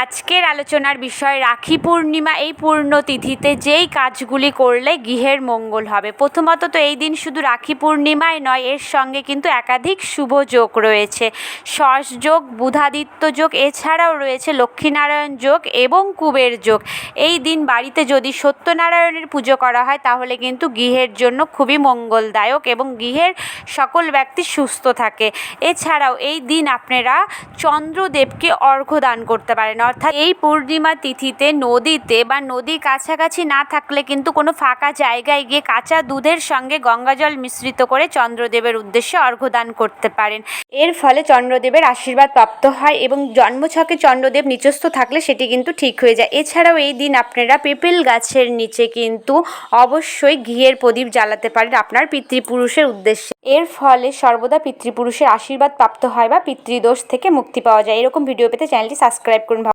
আজকের আলোচনার বিষয় রাখি পূর্ণিমা। এই পূর্ণতিথিতে যেই কাজগুলি করলে গৃহের মঙ্গল হবে। প্রথমত তো এই দিন শুধু রাখি পূর্ণিমায় নয়, এর সঙ্গে কিন্তু একাধিক শুভ যোগ রয়েছে। শশ যোগ, বুধাদিত্য যোগ, এছাড়াও রয়েছে লক্ষ্মীনারায়ণ যোগ এবং কুবের যোগ। এই দিন বাড়িতে যদি সত্যনারায়ণের পুজো করা হয় তাহলে কিন্তু গৃহের জন্য খুবই মঙ্গলদায়ক এবং গৃহের সকল ব্যক্তি সুস্থ থাকে। এছাড়াও এই দিন আপনারা চন্দ্রদেবকে অর্ঘ্য দান করতে পারেন, অর্থাৎ এই পূর্ণিমা তিথিতে নদীতে বা নদীর কাছাকাছি না থাকলে কিন্তু কোনো ফাঁকা জায়গায় গিয়ে কাঁচা দুধের সঙ্গে গঙ্গাজল মিশ্রিত করে চন্দ্রদেবের উদ্দেশ্যে অর্ঘ্য দান করতে পারেন। এর ফলে চন্দ্রদেবের আশীর্বাদ প্রাপ্ত হয় এবং জন্মছকে চন্দ্রদেব নিচস্থ থাকলে সেটি কিন্তু ঠিক হয়ে যায়। এছাড়াও এই দিন আপনারা পেঁপেল গাছের নিচে কিন্তু অবশ্যই ঘিয়ের প্রদীপ জ্বালাতে পারেন আপনার পিতৃপুরুষের উদ্দেশ্যে। এর ফলে সর্বদা পিতৃপুরুষের আশীর্বাদ প্রাপ্ত হয় বা পিতৃদোষ থেকে মুক্তি পাওয়া যায়। এরকম ভিডিও পেতে চ্যানেলটি সাবস্ক্রাইব করুন।